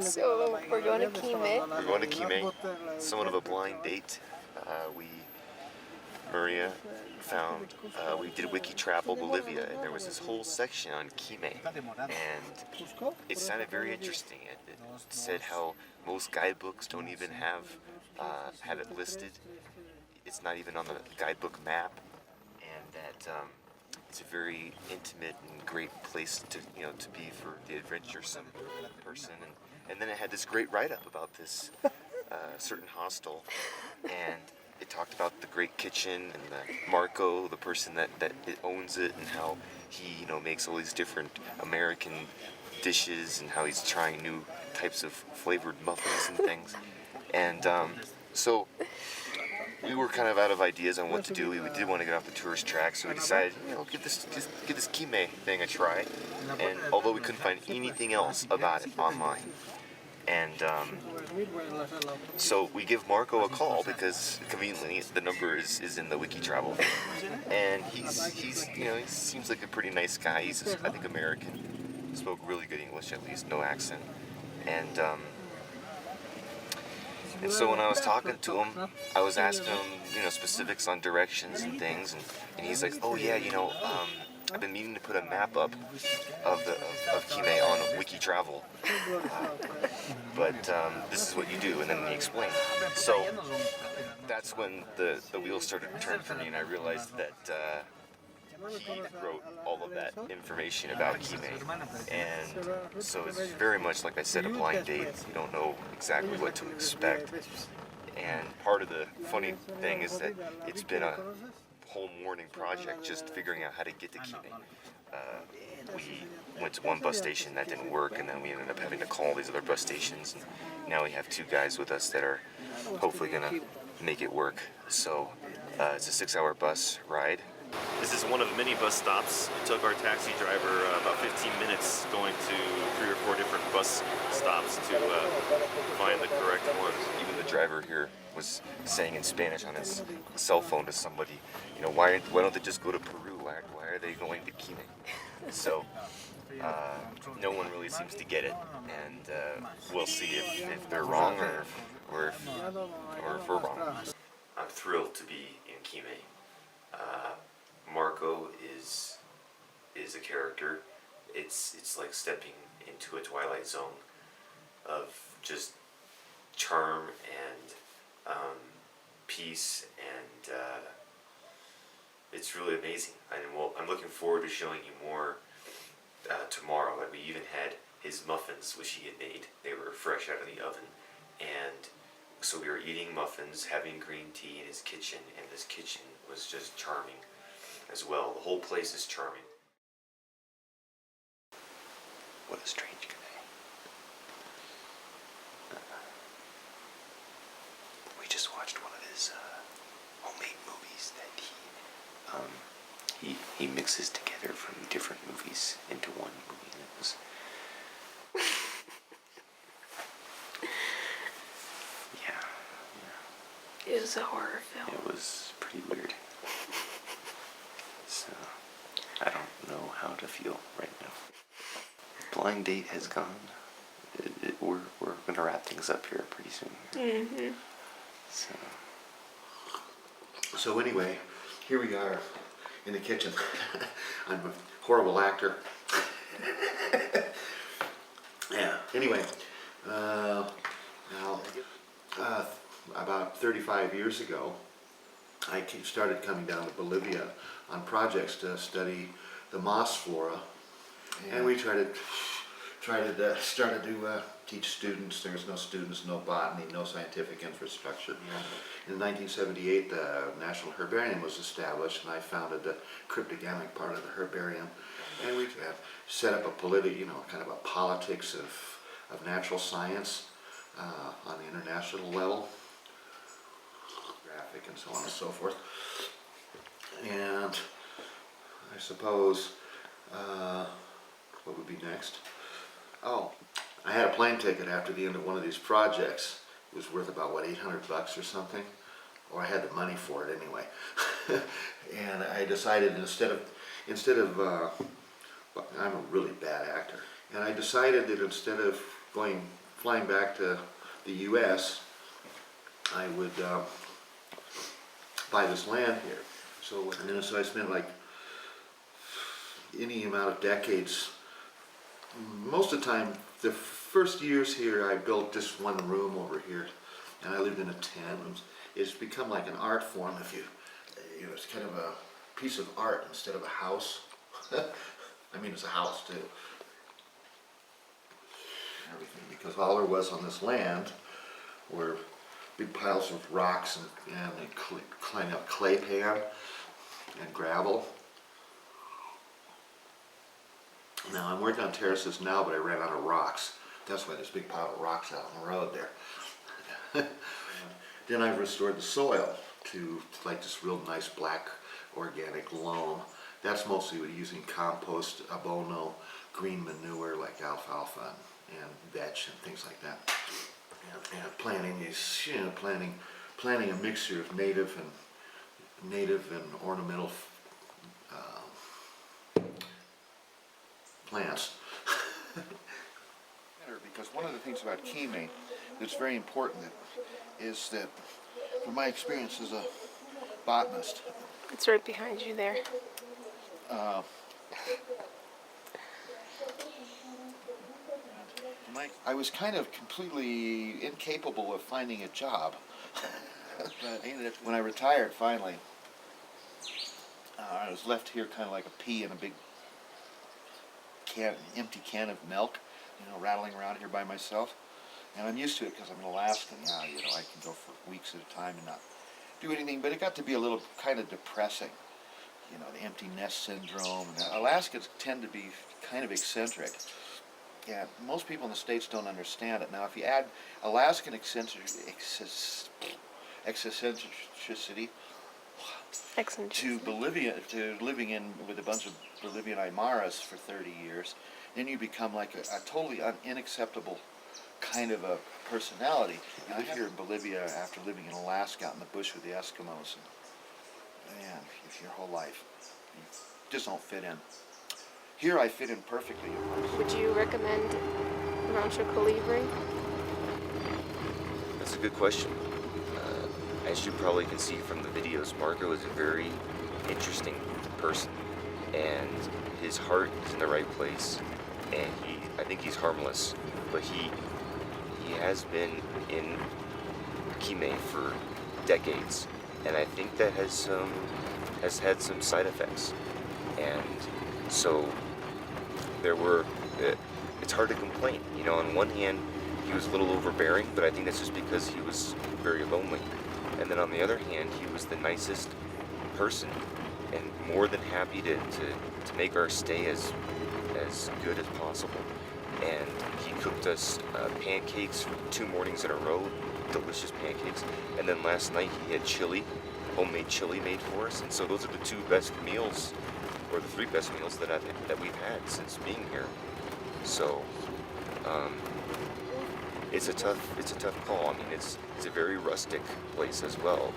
So we're going to Quime. We're going to Quime, somewhat of a blind date. Maria we did wiki travel Bolivia, and there was this whole section on Quime, and it sounded very interesting. It said how most guidebooks don't even have it listed. It's not even on the guidebook map, and that it's a very intimate and great place to be for the adventuresome person. And then it had this great write-up about this certain hostel, and it talked about the great kitchen and the Marco, the person that owns it, and how he makes all these different American dishes, and how he's trying new types of flavored muffins and things. And so we were kind of out of ideas on what to do. We did want to get off the tourist track, so we decided, give this Quime thing a try. And although we couldn't find anything else about it online, and so we give Marco a call because conveniently the number is in the wiki travel, and he seems like a pretty nice guy. He's I think American, spoke really good English, at least no accent, and so when I was talking to him, I was asking him, specifics on directions and things, and he's like, oh yeah, I've been meaning to put a map up of Quime on wiki travel, but this is what you do, and then he explained. So that's when the wheels started to turn for me, and I realized that he wrote all of that information about Quime, and so it's very much, like I said, a blind date. You don't know exactly what to expect, and part of the funny thing is that it's been a whole morning project just figuring out how to get to Quime. We went to one bus station that didn't work, and then we ended up having to call these other bus stations, and now we have two guys with us that are hopefully gonna make it work. So it's a 6-hour bus ride. This is one of many bus stops. It took our taxi driver about 15 minutes going to 3 or 4 different bus stops to find the correct one. Even the driver here was saying in Spanish on his cell phone to somebody, why don't they just go to Peru? Why are they going to Quime? So no one really seems to get it, and we'll see if they're wrong or if we're wrong. I'm thrilled to be in Quime. Marco is a character. It's like stepping into a twilight zone of just charm and peace, and it's really amazing. I'm looking forward to showing you more tomorrow. Like, we even had his muffins, which he had made. They were fresh out of the oven, and so we were eating muffins, having green tea in his kitchen, and this kitchen was just charming as well. The whole place is charming. What a strange guy. We just watched one of his homemade movies that he mixes together from different movies into one movie, and it was yeah. It was a horror film. It was pretty weird. So I don't know how to feel right now. Blind date has gone. We're going to wrap things up here pretty soon. Mm-hmm. So anyway, here we are in the kitchen. I'm a horrible actor. Yeah. Anyway, about 35 years ago, I started coming down to Bolivia on projects to study the moss flora, and we started to teach students. There was no students, no botany, no scientific infrastructure. In 1978, the National Herbarium was established, and I founded the cryptogamic part of the herbarium, and we set up a kind of a politics of natural science on the international level, graphic and so on and so forth. And I suppose, what would be next? Oh, I had a plane ticket after the end of one of these projects. It was worth about, what, $800 or something? Or I had the money for it anyway. And I decided instead of I'm a really bad actor. And I decided that instead of going flying back to the U.S., I would buy this land here. So I spent like any amount of decades. Most of the time, the first years here, I built just one room over here, and I lived in a tent. It's become like an art form. It's kind of a piece of art instead of a house. I mean, it's a house too. Everything, because all there was on this land were big piles of rocks and clean up clay pan and gravel. Now I'm working on terraces now, but I ran out of rocks. That's why there's a big pile of rocks out on the road there. Then I've restored the soil to like this real nice black organic loam. That's mostly using compost, abono, green manure like alfalfa and vetch and things like that. And planting these, planting a mixture of native and ornamental plants. Because one of the things about Quime that's very important is that, from my experience as a botanist, It's right behind you there. I was kind of completely incapable of finding a job. But when I retired finally, I was left here kind of like a pea in a big empty can of milk, rattling around here by myself. And I'm used to it because I'm in Alaska now. I can go for weeks at a time and not do anything. But it got to be a little kind of depressing. The empty nest syndrome. And Alaskans tend to be kind of eccentric. Yeah, most people in the States don't understand it. Now, if you add Alaskan eccentricity to Bolivia, to living in with a bunch of Bolivian Aymaras for 30 years, then you become like a totally unacceptable kind of a personality. You live here in Bolivia after living in Alaska out in the bush with the Eskimos, and man, if your whole life, you just don't fit in. Here I fit in perfectly. Would you recommend Rancho Colibri? That's a good question. As you probably can see from the videos, Marco is a very interesting person, and his heart is in the right place, and I think he's harmless, but he has been in Quime for decades, and I think that has had some side effects, and so it's hard to complain. On one hand, he was a little overbearing, but I think that's just because he was very lonely. And then on the other hand, he was the nicest person and more than happy to make our stay as good as possible. And he cooked us pancakes for 2 mornings in a row, delicious pancakes. And then last night he had chili, homemade chili made for us. And so those are the 2 best meals, or the 3 best meals that we've had since being here. So it's a tough call. I mean, it's a very rustic place as well.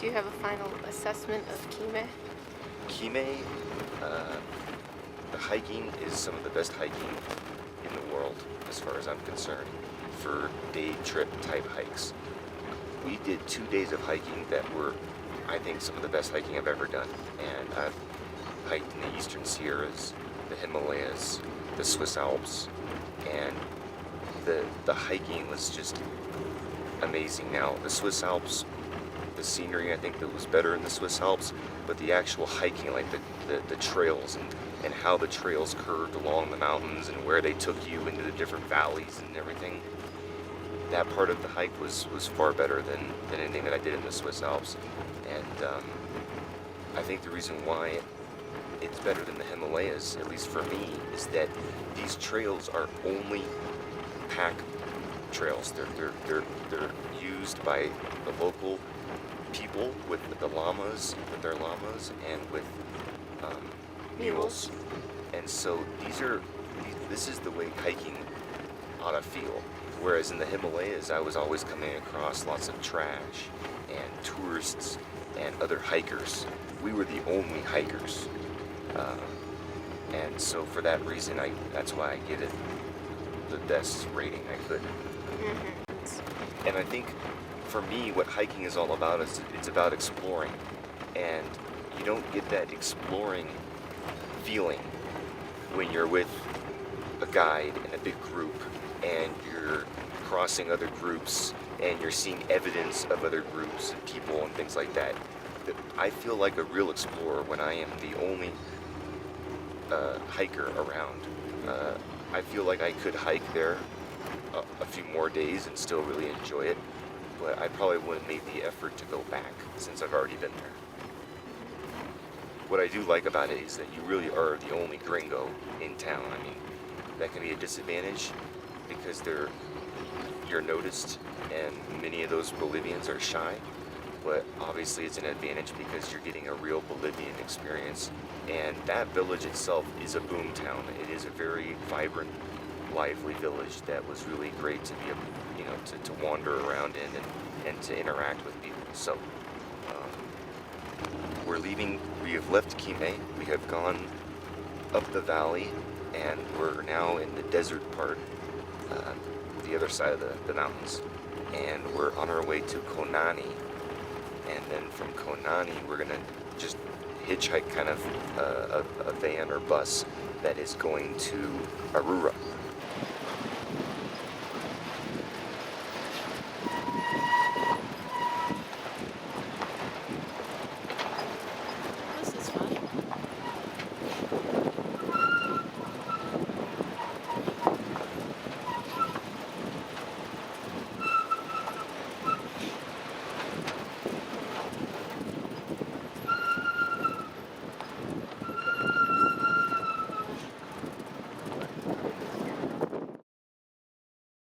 Do you have a final assessment of Quime? Quime, the hiking is some of the best hiking in the world, as far as I'm concerned, for day trip type hikes. We did 2 days of hiking that were, I think, some of the best hiking I've ever done. And I've hiked in the Eastern Sierras, the Himalayas, the Swiss Alps, and the hiking was just amazing. Now, the Swiss Alps, the scenery, I think that was better in the Swiss Alps, but the actual hiking, like the trails and how the trails curved along the mountains and where they took you into the different valleys and everything, that part of the hike was far better than anything that I did in the Swiss Alps. And I think the reason why it's better than the Himalayas, at least for me, is that these trails are only pack trails. They're used by the local people with their llamas, and with mules. And so this is the way hiking ought to feel. Whereas in the Himalayas, I was always coming across lots of trash and tourists and other hikers. We were the only hikers. And so for that reason, that's why I give it the best rating I could. Mm-hmm. And I think for me, what hiking is all about is it's about exploring. And you don't get that exploring feeling when you're with a guide in a big group and you're crossing other groups and you're seeing evidence of other groups and people and things like that. I feel like a real explorer when I am the only hiker around. I feel like I could hike there a few more days and still really enjoy it, but I probably wouldn't make the effort to go back since I've already been there. What I do like about it is that you really are the only gringo in town. I mean, that can be a disadvantage because you're noticed and many of those Bolivians are shy, but obviously it's an advantage because you're getting a real Bolivian experience. And that village itself is a boom town. It is a very vibrant, lively village that was really great to be, to wander around in and to interact with people. So we're leaving. We have left Quime. We have gone up the valley, and we're now in the desert part, the other side of the mountains. And we're on our way to Conani. And then from Conani, we're gonna just hitchhike kind of a van or bus that is going to Arura.